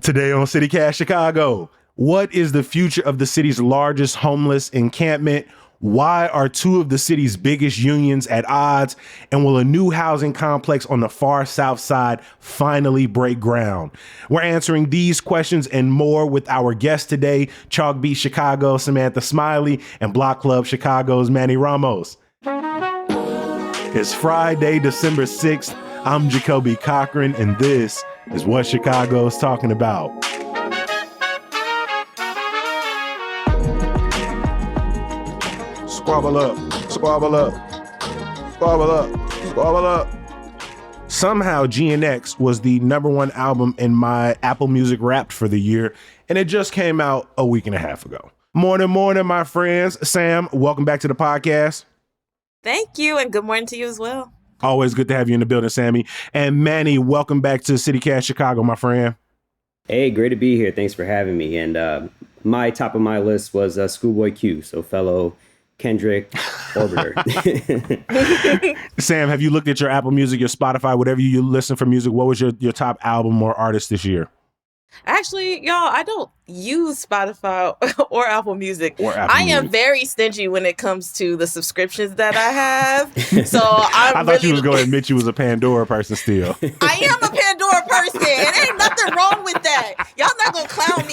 Today on CityCast Chicago, what is the future of the city's largest homeless encampment? Why are two of the city's biggest unions at odds? And will a new housing complex on the far south side finally break ground? We're answering these questions and more with our guest today, Chalk Beat Chicago, Samantha Smiley, and Block Club Chicago's Manny Ramos. It's Friday, December 6th. I'm Jacoby Cochran, and this is what Chicago's talking about. Squabble up, squabble up, squabble up, squabble up. Somehow GNX was the #1 album in my Apple Music Wrapped for the year, and it just came out a week and a half ago. Morning, my friends. Sam, welcome back to the podcast. Thank you, and good morning to you as well. Always good to have you in the building, Sammy. And Manny, welcome back to CityCast Chicago, my friend. Hey, great to be here. Thanks for having me. And my top of my list was Schoolboy Q, so fellow Kendrick Orbiter. Sam, have you looked at your Apple Music, your Spotify, whatever you listen for music? What was your top album or artist this year? Actually, y'all, I don't use Spotify or Apple Music. I am very stingy when it comes to the subscriptions that I have. So I thought you was going to admit you was a Pandora person still. I am a Pandora person. It ain't nothing wrong with that. Y'all not going to clown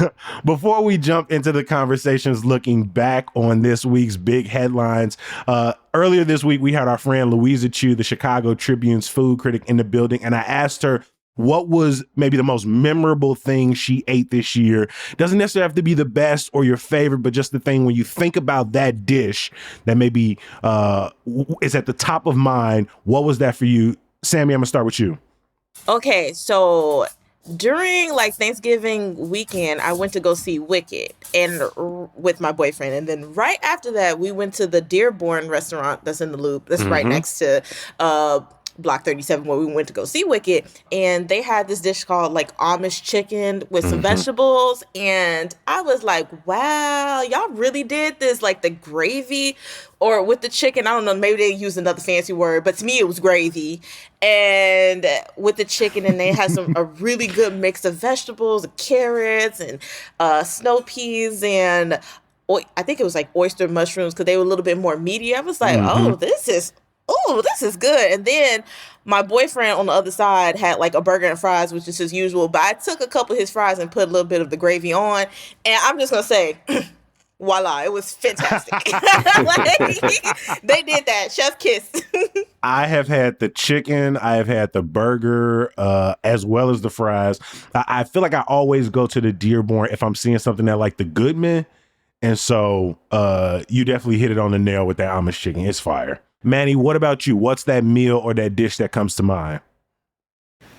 me. Before we jump into the conversations looking back on this week's big headlines, earlier this week we had our friend Louisa Chu, the Chicago Tribune's food critic, in the building, and I asked her what was maybe the most memorable thing she ate this year. Doesn't necessarily have to be the best or your favorite, but just the thing when you think about that dish that maybe is at the top of mind. What was that for you? Sammy, I'm gonna start with you. Okay, so during Thanksgiving weekend, I went to go see Wicked and with my boyfriend. And then right after that, we went to the Dearborn restaurant that's in the Loop. That's right next to Block 37, where we went to go see Wicked, and they had this dish called Amish chicken with some vegetables, and I was like, wow, y'all really did this. The gravy or with the chicken, I don't know, maybe they used another fancy word, but to me it was gravy, and with the chicken, and they had a really good mix of vegetables, carrots and snow peas, and I think it was oyster mushrooms because they were a little bit more meaty. I was like, oh, this is good. And then my boyfriend on the other side had a burger and fries, which is his usual. But I took a couple of his fries and put a little bit of the gravy on. And I'm just going to say, voila, it was fantastic. They did that. Chef kiss. I have had the chicken. I have had the burger as well as the fries. I feel like I always go to the Dearborn if I'm seeing something that the Goodman. And so you definitely hit it on the nail with that Amish chicken. It's fire. Manny, what about you? What's that meal or that dish that comes to mind?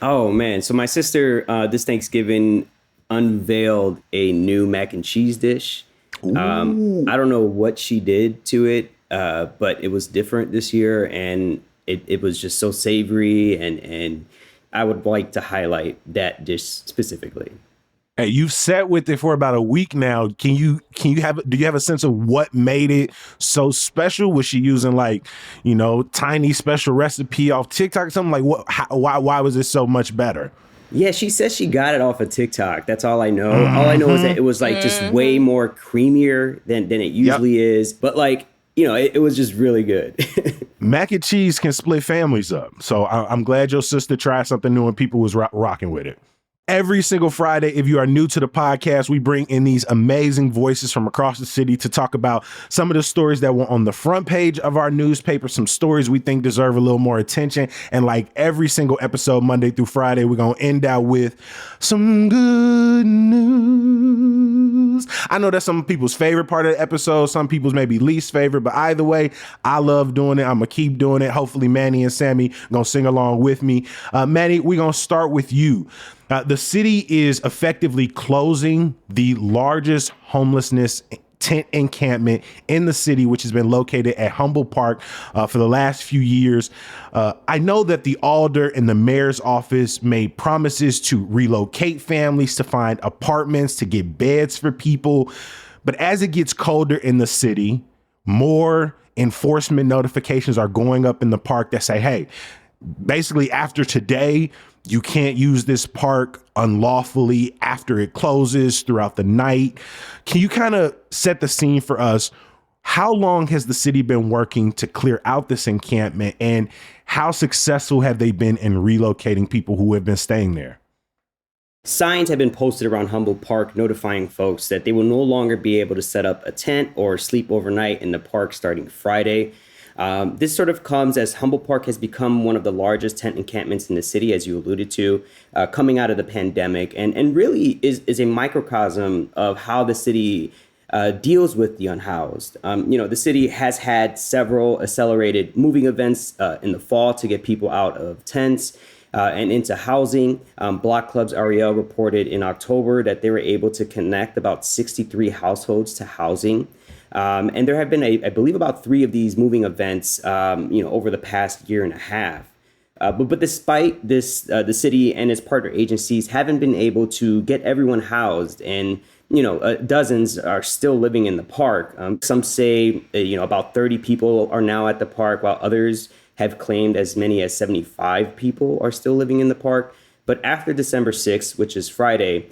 Oh, man. So my sister this Thanksgiving unveiled a new mac and cheese dish. I don't know what she did to it, but it was different this year. And it was just so savory. And I would like to highlight that dish specifically. Hey, you've sat with it for about a week now. Do you have a sense of what made it so special? Was she using tiny special recipe off TikTok or something? Why was it so much better? Yeah, she says she got it off of TikTok. That's all I know. All I know is that it was just way more creamier than it usually is. But it was just really good. Mac and cheese can split families up. So I'm glad your sister tried something new and people was rocking with it. Every single Friday, if you are new to the podcast, we bring in these amazing voices from across the city to talk about some of the stories that were on the front page of our newspaper, some stories we think deserve a little more attention. And every single episode, Monday through Friday, we're going to end out with some good news. I know that's some people's favorite part of the episode, some people's maybe least favorite, but either way, I love doing it. I'm going to keep doing it. Hopefully, Manny and Sammy going to sing along with me. Manny, we're going to start with you. The city is effectively closing the largest homelessness tent encampment in the city, which has been located at Humboldt Park for the last few years. I know that the alder and the mayor's office made promises to relocate families, to find apartments, to get beds for people. But as it gets colder in the city, more enforcement notifications are going up in the park that say, hey, basically after today, you can't use this park unlawfully after it closes throughout the night. Can you kind of set the scene for us? How long has the city been working to clear out this encampment, and how successful have they been in relocating people who have been staying there? Signs have been posted around Humboldt Park notifying folks that they will no longer be able to set up a tent or sleep overnight in the park starting Friday. This sort of comes as Humboldt Park has become one of the largest tent encampments in the city, as you alluded to, coming out of the pandemic, and really is a microcosm of how the city deals with the unhoused. The city has had several accelerated moving events in the fall to get people out of tents and into housing. Block Clubs REL reported in October that they were able to connect about 63 households to housing. And there have been, I believe, about 3 of these moving events, over the past year and a half. But despite this, the city and its partner agencies haven't been able to get everyone housed, and dozens are still living in the park. Some say, about 30 people are now at the park, while others have claimed as many as 75 people are still living in the park. But after December 6th, which is Friday,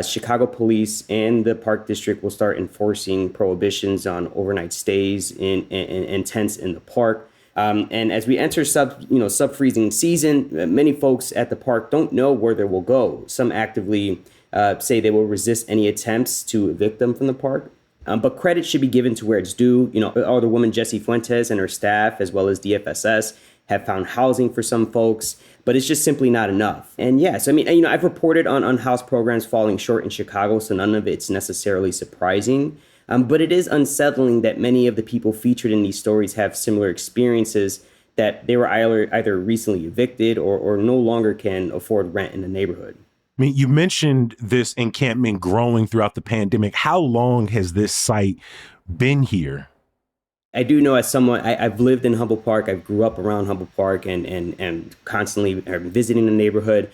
Chicago police and the Park District will start enforcing prohibitions on overnight stays in tents in the park. And as we enter sub-freezing season, many folks at the park don't know where they will go. Some actively say they will resist any attempts to evict them from the park. But credit should be given to where it's due. Alderwoman Jessie Fuentes and her staff, as well as DFSS, have found housing for some folks, but it's just simply not enough. And yes, I've reported on unhoused programs falling short in Chicago, so none of it's necessarily surprising. But it is unsettling that many of the people featured in these stories have similar experiences, that they were either recently evicted or no longer can afford rent in the neighborhood. You mentioned this encampment growing throughout the pandemic. How long has this site been here? I do know, as someone, I've lived in Humboldt Park. I grew up around Humboldt Park and constantly visiting the neighborhood.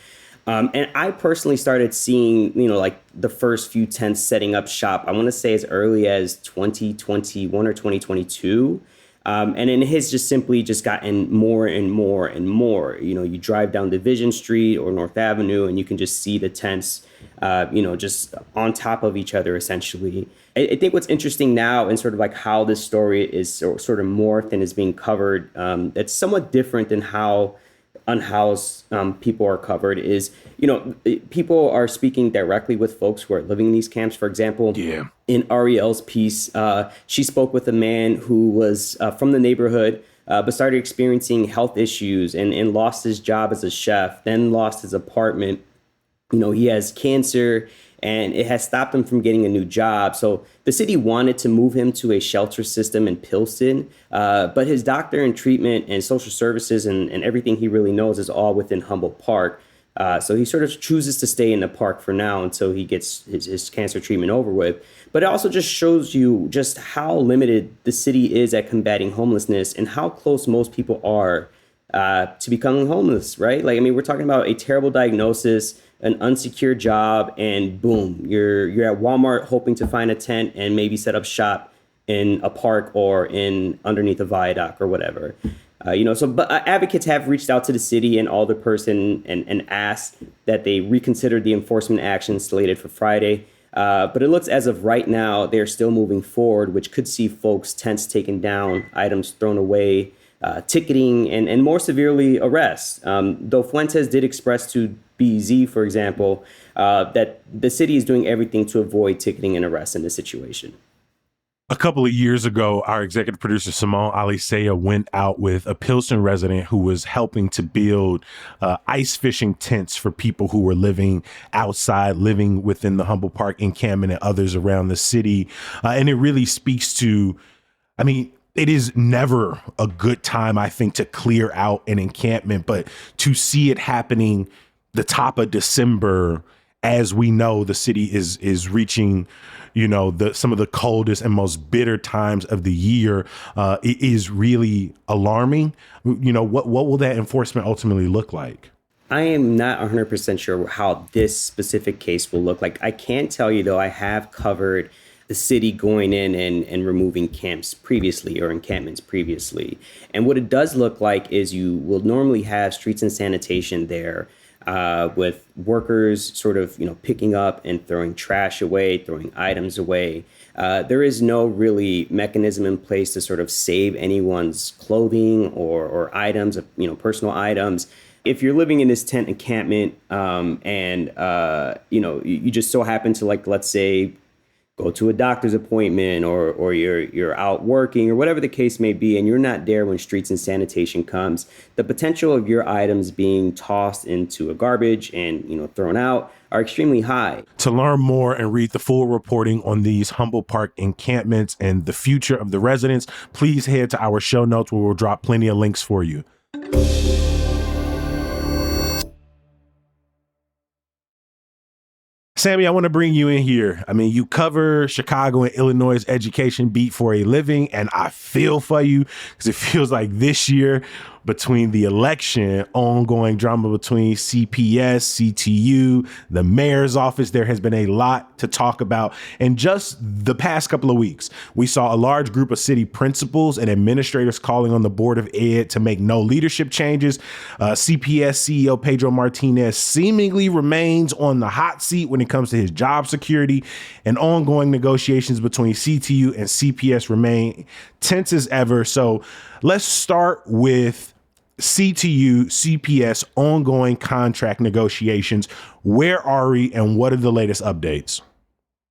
And I personally started seeing, the first few tents setting up shop, I want to say as early as 2021 or 2022. And it has just simply gotten more and more and more. You drive down Division Street or North Avenue and you can just see the tents, just on top of each other, essentially. I think what's interesting now, and sort of like how this story is sort of morphed and is being covered, that's somewhat different than how unhoused people are covered, is, people are speaking directly with folks who are living in these camps. For example, in Ariel's piece, she spoke with a man who was from the neighborhood, but started experiencing health issues and lost his job as a chef, then lost his apartment. He has cancer, and it has stopped him from getting a new job. So the city wanted to move him to a shelter system in Pilsen, but his doctor and treatment and social services and everything he really knows is all within Humboldt Park. So he sort of chooses to stay in the park for now until he gets his cancer treatment over with. But it also just shows you just how limited the city is at combating homelessness and how close most people are to becoming homeless, right? We're talking about a terrible diagnosis, an unsecure job, and boom, you're at Walmart hoping to find a tent and maybe set up shop in a park or underneath a viaduct or whatever. But advocates have reached out to the city and alderperson and asked that they reconsider the enforcement actions slated for Friday. But it looks as of right now, they're still moving forward, which could see folks' tents taken down, items thrown away, ticketing, and more severely arrests. Though Fuentes did express to BZ, for example, that the city is doing everything to avoid ticketing and arrests in this situation. A couple of years ago, our executive producer, Simone Alisea, went out with a Pilsen resident who was helping to build ice fishing tents for people who were living outside, living within the Humboldt Park encampment and others around the city. And it really speaks to, it is never a good time, I think, to clear out an encampment, but to see it happening the top of December, as we know the city is reaching, some of the coldest and most bitter times of the year, it is really alarming. What will that enforcement ultimately look like? I am not 100% sure how this specific case will look like. I can tell you, though, I have covered the city going in and removing camps previously or encampments previously. And what it does look like is you will normally have streets and sanitation there, with workers sort of, picking up and throwing trash away, throwing items away. There is no really mechanism in place to sort of save anyone's clothing or items, personal items. If you're living in this tent encampment, and you just so happen to, like, let's say, go to a doctor's appointment, or you're out working, or whatever the case may be, and you're not there when streets and sanitation comes, the potential of your items being tossed into a garbage and thrown out are extremely high. To learn more and read the full reporting on these Humble Park encampments and the future of the residents, please head to our show notes where we'll drop plenty of links for you. Sammy, I want to bring you in here. I mean, you cover Chicago and Illinois' education beat for a living, and I feel for you because it feels like this year, between the election, ongoing drama between CPS, CTU, the mayor's office, there has been a lot to talk about. And just the past couple of weeks, we saw a large group of city principals and administrators calling on the Board of Ed to make no leadership changes. CPS CEO Pedro Martinez seemingly remains on the hot seat when it comes to his job security, and ongoing negotiations between CTU and CPS remain tense as ever. So let's start with CTU, CPS ongoing contract negotiations. Where are we and what are the latest updates?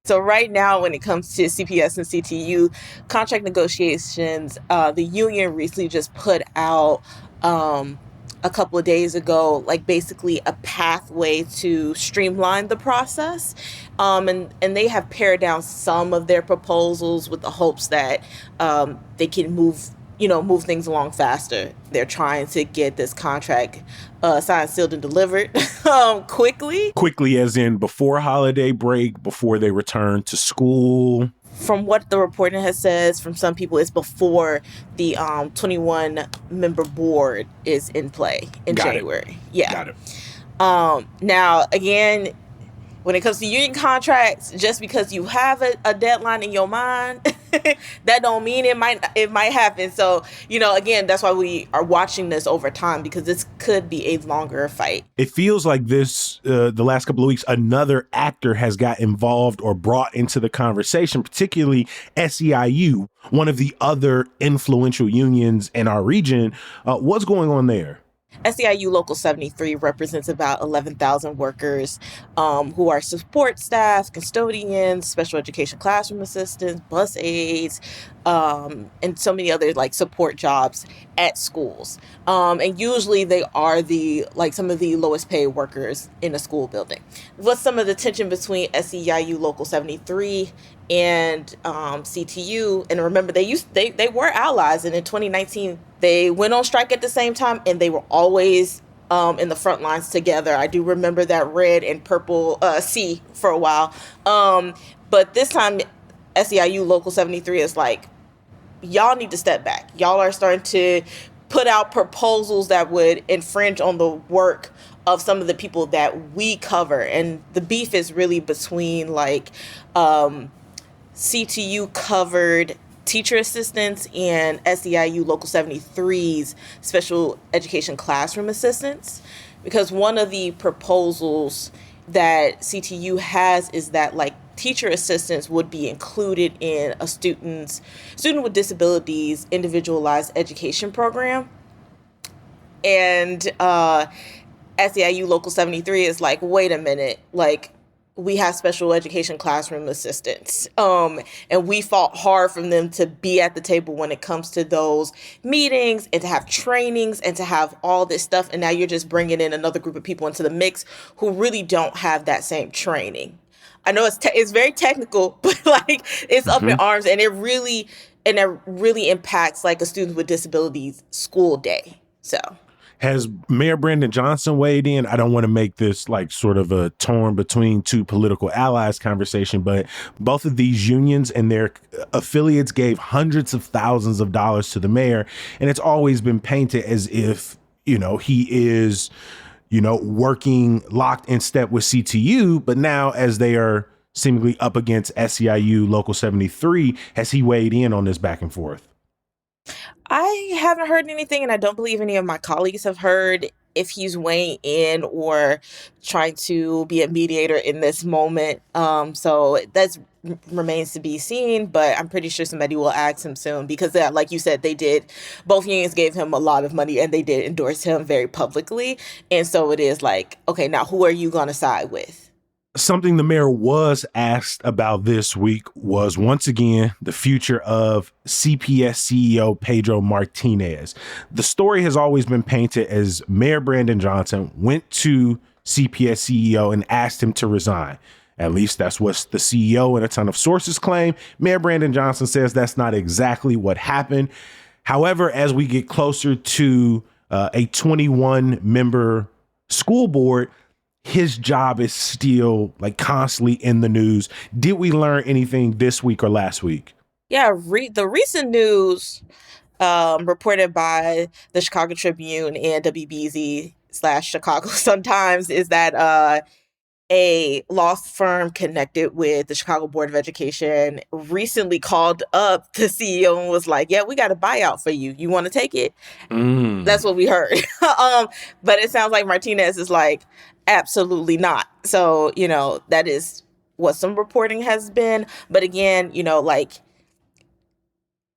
So right now, when it comes to CPS and CTU contract negotiations, the union recently just put out a couple of days ago, like basically a pathway to streamline the process. And they have pared down some of their proposals with the hopes that they can move things along faster. They're trying to get this contract signed, sealed, and delivered quickly. Quickly as in before holiday break, before they return to school. From what the reporting has said from some people, it's before the 21-member board is in play in January. Yeah. Got it. Now, again, when it comes to union contracts, just because you have a deadline in your mind, that don't mean it might happen. So, again, that's why we are watching this over time, because this could be a longer fight. It feels like this, the last couple of weeks, another actor has got involved or brought into the conversation, particularly SEIU, one of the other influential unions in our region. What's going on there? SEIU Local 73 represents about 11,000 workers who are support staff, custodians, special education classroom assistants, bus aides, and so many other support jobs at schools. And usually they are some of the lowest paid workers in a school building. What's some of the tension between SEIU Local 73 and CTU? And remember, they were allies, and in 2019 they went on strike at the same time, and they were always in the front lines together. I do remember that red and purple C for a while. But this time, SEIU Local 73 is like, y'all need to step back. Y'all are starting to put out proposals that would infringe on the work of some of the people that we cover. And the beef is really between CTU covered teacher assistants and SEIU Local 73's special education classroom assistants. Because one of the proposals that CTU has is that teacher assistants would be included in a student with disabilities individualized education program. And SEIU Local 73 is like, wait a minute, we have special education classroom assistants. And we fought hard for them to be at the table when it comes to those meetings and to have trainings and to have all this stuff. And now you're just bringing in another group of people into the mix who really don't have that same training. I know it's very technical, but it's up in arms, and it really impacts a student with disabilities school day. So. Has Mayor Brandon Johnson weighed in? I don't want to make this sort of a torn between two political allies conversation, but both of these unions and their affiliates gave hundreds of thousands of dollars to the mayor. And it's always been painted as if, he is, working locked in step with CTU. But now as they are seemingly up against SEIU Local 73. Has he weighed in on this back and forth? I haven't heard anything, and I don't believe any of my colleagues have heard if he's weighing in or trying to be a mediator in this moment. So that remains to be seen, but I'm pretty sure somebody will ask him soon because, like you said, both unions gave him a lot of money and they did endorse him very publicly. And so it is like, okay, now who are you going to side with? Something the mayor was asked about this week was, once again, the future of CPS CEO Pedro Martinez. The story has always been painted as Mayor Brandon Johnson went to CPS CEO and asked him to resign. At least that's what the CEO and a ton of sources claim. Mayor Brandon Johnson says that's not exactly what happened. However, as we get closer to a 21-member school board, his job is still like constantly in the news. Did we learn anything this week or last week? Yeah, the recent news reported by the Chicago Tribune and WBZ/Chicago Sun-Times is that a law firm connected with the Chicago Board of Education recently called up the CEO and was like, yeah, we got a buyout for you. You want to take it? That's what we heard. But it sounds like Martinez is like, absolutely not. So, that is what some reporting has been. But again, like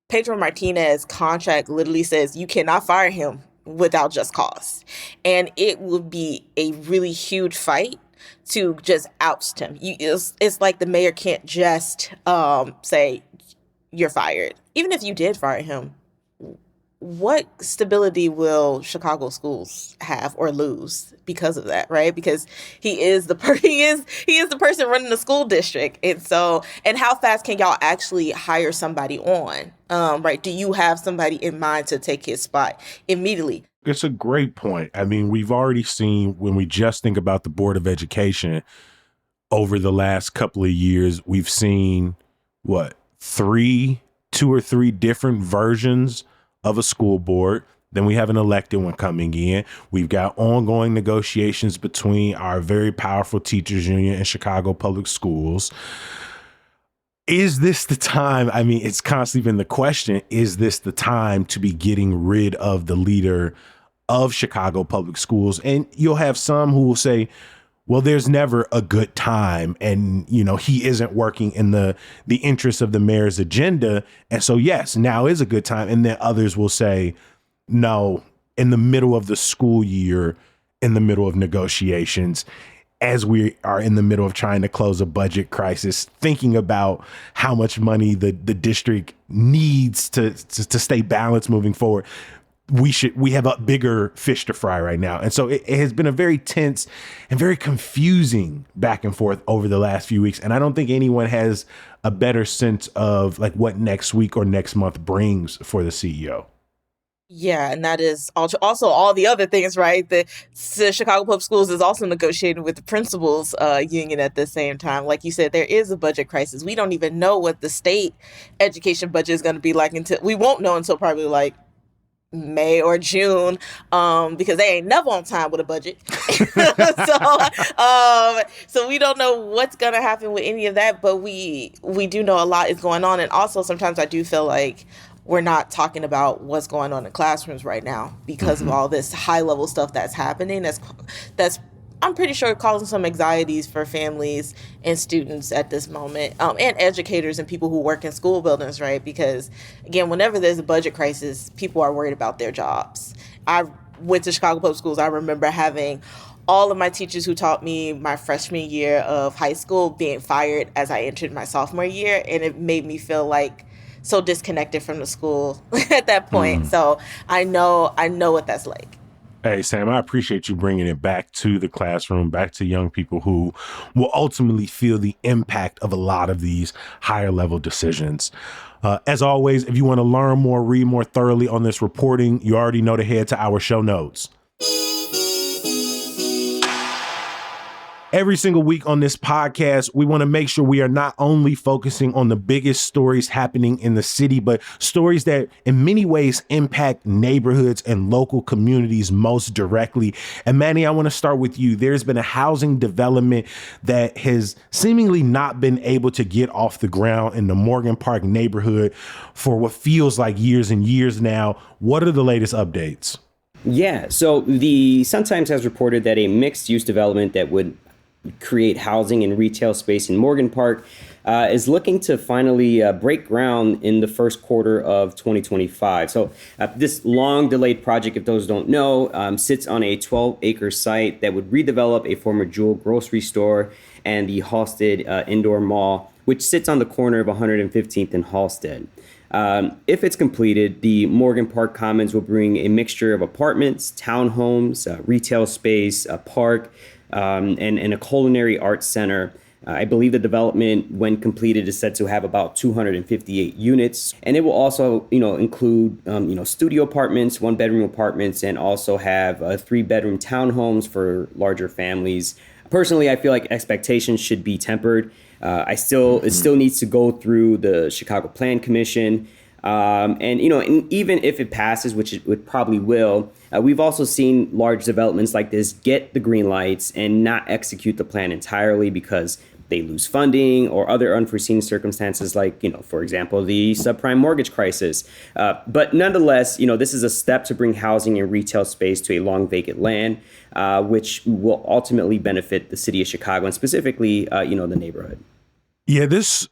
Pedro Martinez contract literally says you cannot fire him without just cause. And it would be a really huge fight to just oust him. It's like the mayor can't just say you're fired. Even if you did fire him, what stability will Chicago schools have or lose because of that, right? Because he is the person running the school district, and how fast can y'all actually hire somebody on? Right? Do you have somebody in mind to take his spot immediately? It's a great point. I mean, we've already seen, when we just think about the Board of Education over the last couple of years, we've seen two or three different versions of a school board. Then we have an elected one coming in. We've got ongoing negotiations between our very powerful teachers union and Chicago Public Schools. Is this the time? I mean, it's constantly been the question, is this the time to be getting rid of the leader of Chicago Public Schools? And you'll have some who will say, well, there's never a good time. And, he isn't working in the interest of the mayor's agenda. And so, yes, now is a good time. And then others will say, no, in the middle of the school year, in the middle of negotiations, as we are in the middle of trying to close a budget crisis, thinking about how much money the district needs to stay balanced moving forward, we have a bigger fish to fry right now. And so it has been a very tense and very confusing back and forth over the last few weeks. And I don't think anyone has a better sense of like what next week or next month brings for the CEO. Yeah, and that is also all the other things, right? The Chicago Public Schools is also negotiating with the principals union at the same time. Like you said, there is a budget crisis. We don't even know what the state education budget is going to be like we won't know until probably like May or June, because they ain't never on time with a budget. So we don't know what's gonna happen with any of that, but we do know a lot is going on. And also sometimes I do feel like we're not talking about what's going on in classrooms right now because of all this high level stuff that's happening. That's I'm pretty sure causing some anxieties for families and students at this moment, and educators and people who work in school buildings, right? Because, again, whenever there's a budget crisis, people are worried about their jobs. I went to Chicago Public Schools. I remember having all of my teachers who taught me my freshman year of high school being fired as I entered my sophomore year, and it made me feel like so disconnected from the school at that point. So I know what that's like. Hey, Sam, I appreciate you bringing it back to the classroom, back to young people who will ultimately feel the impact of a lot of these higher level decisions. As always, if you want to learn more, read more thoroughly on this reporting, you already know to head to our show notes. Every single week on this podcast, we want to make sure we are not only focusing on the biggest stories happening in the city, but stories that in many ways impact neighborhoods and local communities most directly. And Manny, I want to start with you. There's been a housing development that has seemingly not been able to get off the ground in the Morgan Park neighborhood for what feels like years and years now. What are the latest updates? Yeah, so the Sun-Times has reported that a mixed-use development that would create housing and retail space in Morgan Park is looking to finally break ground in the first quarter of 2025. So this long delayed project, if those don't know, sits on a 12-acre site that would redevelop a former Jewel grocery store and the Halsted Indoor Mall, which sits on the corner of 115th and Halsted. If it's completed, the Morgan Park Commons will bring a mixture of apartments, townhomes, retail space, a park, and a culinary arts center. I believe the development, when completed, is set to have about 258 units, and it will also, include, studio apartments, one-bedroom apartments, and also have 3-bedroom townhomes for larger families. Personally, I feel like expectations should be tempered. It still needs to go through the Chicago Plan Commission. And even if it passes, which it probably will, we've also seen large developments like this get the green lights and not execute the plan entirely because they lose funding or other unforeseen circumstances like, for example, the subprime mortgage crisis. But nonetheless, this is a step to bring housing and retail space to a long vacant land, which will ultimately benefit the city of Chicago and specifically, the neighborhood. Yeah, this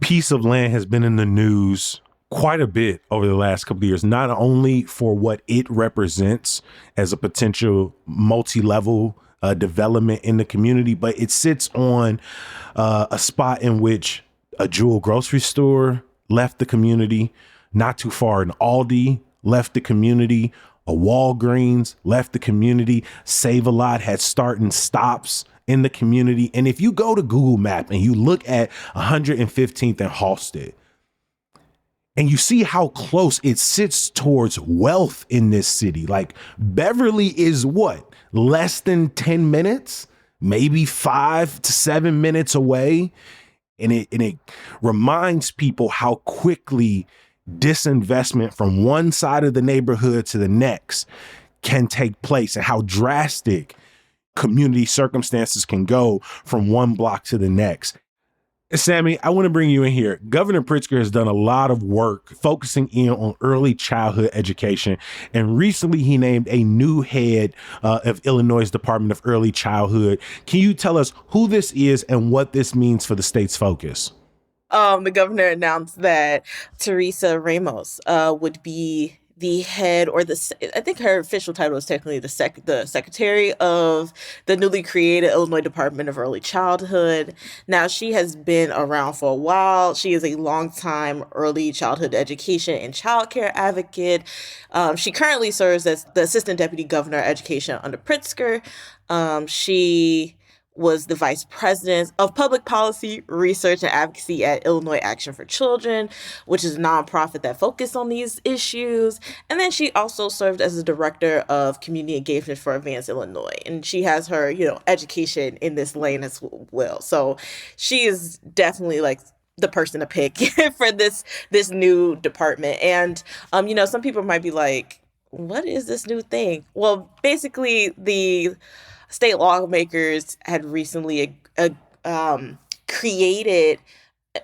piece of land has been in the news quite a bit over the last couple of years, not only for what it represents as a potential multi-level development in the community, but it sits on a spot in which a Jewel grocery store left the community, not too far an Aldi left the community, a Walgreens left the community, Save-A-Lot had start and stops in the community. And if you go to Google Map and you look at 115th and Halsted, and you see how close it sits towards wealth in this city. Like Beverly is what? Less than 10 minutes, maybe 5 to 7 minutes away. And it reminds people how quickly disinvestment from one side of the neighborhood to the next can take place and how drastic community circumstances can go from one block to the next. Sammy, I want to bring you in here. Governor Pritzker has done a lot of work focusing in on early childhood education. And recently he named a new head of Illinois' Department of Early Childhood. Can you tell us who this is and what this means for the state's focus? The governor announced that Teresa Ramos would be the head, or I think her official title is technically the secretary of the newly created Illinois Department of Early Childhood. Now, she has been around for a while. She is a longtime early childhood education and childcare advocate. She currently serves as the assistant deputy governor of education under Pritzker. She was the vice president of public policy, research, and advocacy at Illinois Action for Children, which is a nonprofit that focuses on these issues. And then she also served as the director of community engagement for Advance Illinois. And she has her, education in this lane as well. So she is definitely like the person to pick for this new department. And, some people might be like, what is this new thing? Well, basically the state lawmakers had recently created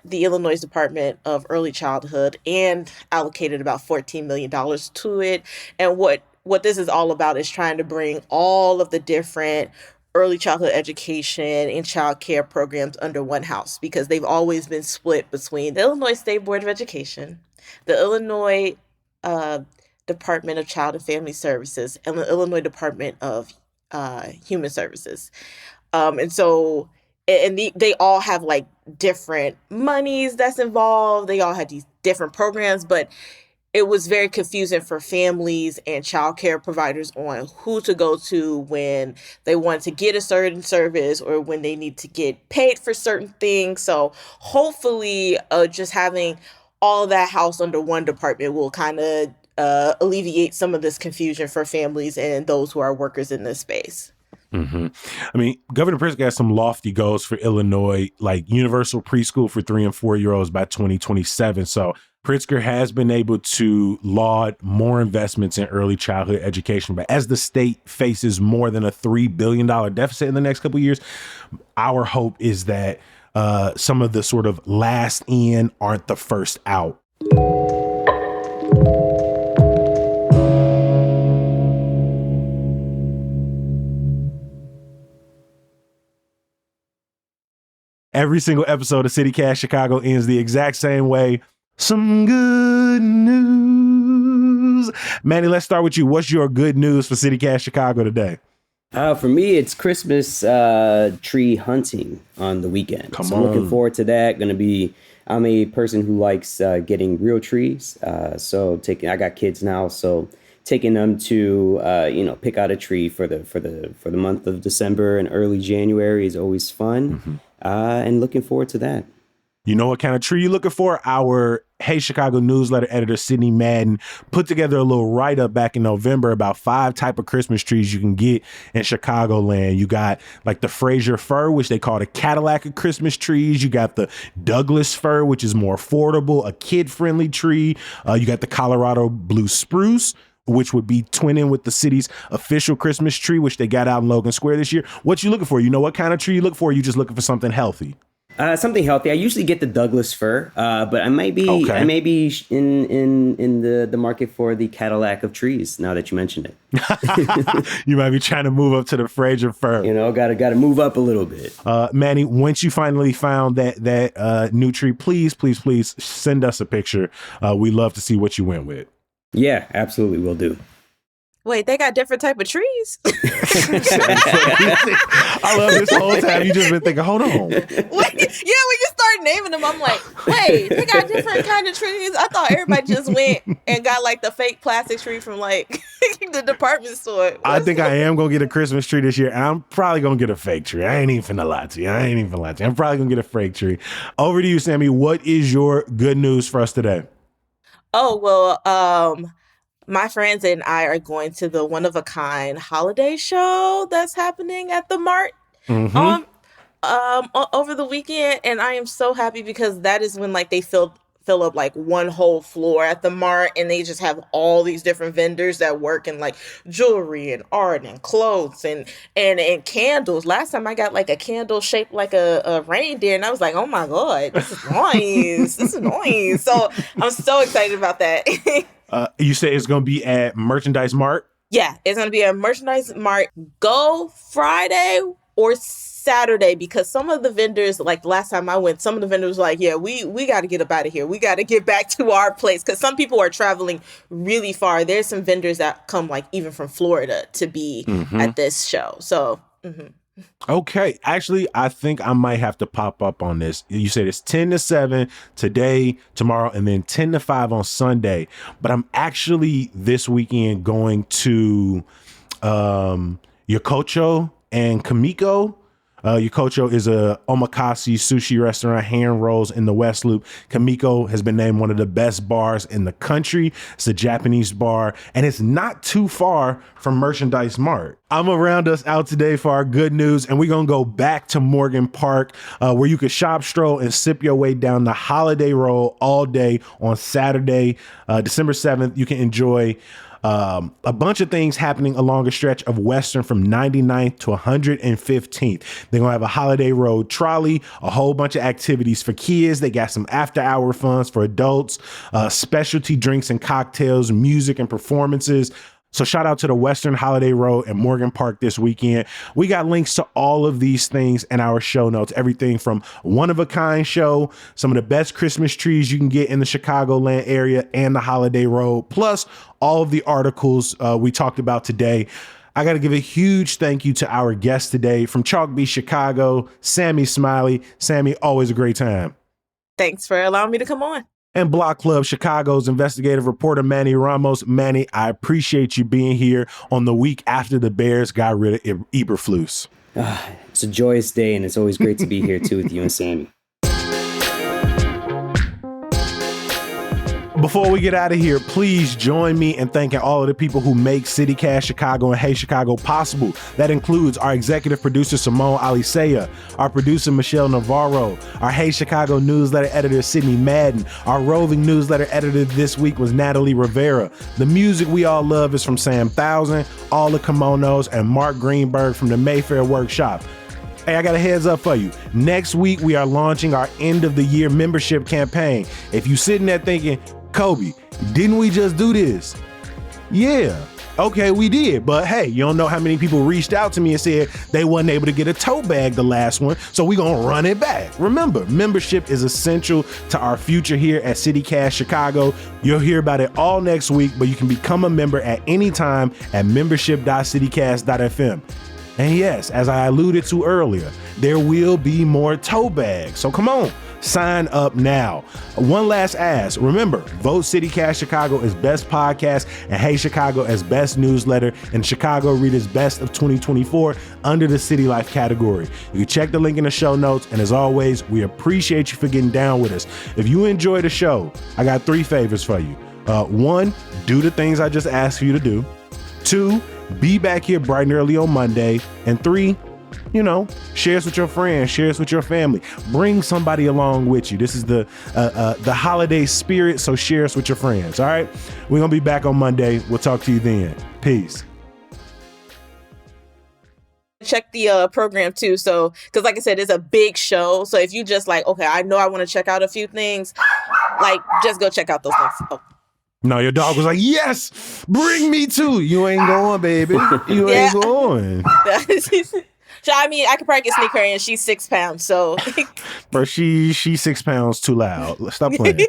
the Illinois Department of Early Childhood and allocated about $14 million to it. And what this is all about is trying to bring all of the different early childhood education and child care programs under one house, because they've always been split between the Illinois State Board of Education, the Illinois Department of Child and Family Services, and the Illinois Department of Human Services. They all have like different monies that's involved. They all had these different programs, but it was very confusing for families and childcare providers on who to go to when they want to get a certain service or when they need to get paid for certain things. So hopefully just having all that housed under one department will kind of alleviate some of this confusion for families and those who are workers in this space. I mean, Governor Pritzker has some lofty goals for Illinois, like universal preschool for 3 and 4-year-olds by 2027. So Pritzker has been able to laud more investments in early childhood education. But as the state faces more than a $3 billion deficit in the next couple of years, our hope is that some of the sort of last in aren't the first out. Every single episode of CityCast Chicago ends the exact same way. Some good news. Manny, let's start with you. What's your good news for CityCast Chicago today? For me, it's Christmas tree hunting on the weekend. Come I'm on. looking forward to that. I'm a person who likes getting real trees. I got kids now, so taking them to pick out a tree for the month of December and early January is always fun. And looking forward to that. You know what kind of tree you're looking for? Our Hey Chicago newsletter editor, Sydney Madden, put together a little write-up back in November about 5 type of Christmas trees you can get in Chicagoland. You got like the Fraser fir, which they call the Cadillac of Christmas trees. You got the Douglas fir, which is more affordable, a kid-friendly tree. You got the Colorado blue spruce, which would be twinning with the city's official Christmas tree, which they got out in Logan Square this year. What you looking for? You know what kind of tree you look for? Or you just looking for something healthy? Something healthy. I usually get the Douglas fir, but I may be Okay. in the market for the Cadillac of trees. Now that you mentioned it, You might be trying to move up to the Fraser fir. got to move up a little bit. Manny, once you finally found that new tree, please send us a picture. We love to see what you went with. Yeah, absolutely, will do. Wait, they got different type of trees? I love this whole time you just been thinking, hold on. Wait, yeah, when you start naming them, I'm like, wait, they got different kind of trees? I thought everybody just went and got like the fake plastic tree from like the department store. I think I am going to get a Christmas tree this year, and I'm probably going to get a fake tree. I ain't even finna lie to you. I'm probably going to get a fake tree. Over to you, Sammy. What is your good news for us today? Oh, well, my friends and I are going to the One of a Kind holiday show that's happening at the Mart over the weekend, and I am so happy because that is when like they fill up like one whole floor at the Mart, and they just have all these different vendors that work in like jewelry and art and clothes and candles. Last time I got like a candle shaped like a reindeer, and I was like, oh my god, this is nice. This is nice. So I'm so excited about that. You say it's going to be at Merchandise Mart? Yeah, it's going to be a Merchandise Mart. Go Friday or Saturday, because some of the vendors, like last time I went, some of the vendors were like, yeah, we got to get up out of here. We got to get back to our place, because some people are traveling really far. There's some vendors that come like even from Florida to be at this show. So, Okay. Actually, I think I might have to pop up on this. You said it's 10 to 7 today, tomorrow, and then 10 to 5 on Sunday. But I'm actually this weekend going to Yokocho and Kamiko. Yokocho is a omakase sushi restaurant, hand rolls in the West Loop. Kamiko has been named one of the best bars in the country. It's a Japanese bar, and it's not too far from Merchandise Mart. I'm gonna round us out today for our good news, and we're gonna go back to Morgan Park, where you can shop, stroll, and sip your way down the Holiday Roll all day on Saturday, December 7th. You can enjoy a bunch of things happening along a stretch of Western from 99th to 115th. They're going to have a holiday road trolley, a whole bunch of activities for kids. They got some after hour funds for adults, specialty drinks and cocktails, music and performances. So shout out to the Western Holiday Road and Morgan Park this weekend. We got links to all of these things in our show notes. Everything from One of a Kind show, some of the best Christmas trees you can get in the Chicagoland area and the Holiday Road, plus all of the articles we talked about today. I got to give a huge thank you to our guest today from Chalk Beach, Chicago, Sammy Smiley. Sammy, always a great time. thanks for allowing me to come on. And Block Club Chicago's investigative reporter, Manny Ramos. Manny, I appreciate you being here on the week after the Bears got rid of Eberflus. It's a joyous day, and it's always great to be here, too, with you and Sammy. Before we get out of here, please join me in thanking all of the people who make CityCast Chicago and Hey Chicago possible. That includes our executive producer, Simone Alisea, our producer, Michelle Navarro, our Hey Chicago newsletter editor, Sydney Madden. Our roving newsletter editor this week was Natalie Rivera. The music we all love is from Sam Thousand, All the Kimonos, and Mark Greenberg from the Mayfair Workshop. Hey, I got a heads up for you. Next week, we are launching our end of the year membership campaign. If you sitting there thinking, Kobe, didn't we just do this? Yeah, okay, we did. But hey, you don't know how many people reached out to me and said they wasn't able to get a tote bag the last one, so we gonna run it back. Remember, membership is essential to our future here at CityCast Chicago. You'll hear about it all next week, but you can become a member at any time at membership.citycast.fm. And yes, as I alluded to earlier, there will be more tote bags. So come on, sign up now. One last ask. Remember, vote CityCast Chicago as best podcast and Hey Chicago as best newsletter and Chicago Readers Best of 2024 under the City Life category. You can check the link in the show notes. And as always, we appreciate you for getting down with us. If you enjoy the show, I got 3 favors for you. 1, do the things I just asked for you to do. 2, be back here bright and early on Monday. And 3, share us with your friends, share us with your family. Bring somebody along with you. This is the holiday spirit, so share us with your friends, all right? We're going to be back on Monday. We'll talk to you then. Peace. Check the program too, so because like I said, it's a big show, so if you just like, okay, I know I want to check out a few things, like just go check out those things. No, your dog was like, yes, bring me too. You ain't going, baby. You ain't going. So I mean, I could probably sneak her in. She's 6 pounds, so. Bro, she's 6 pounds too loud. Stop playing.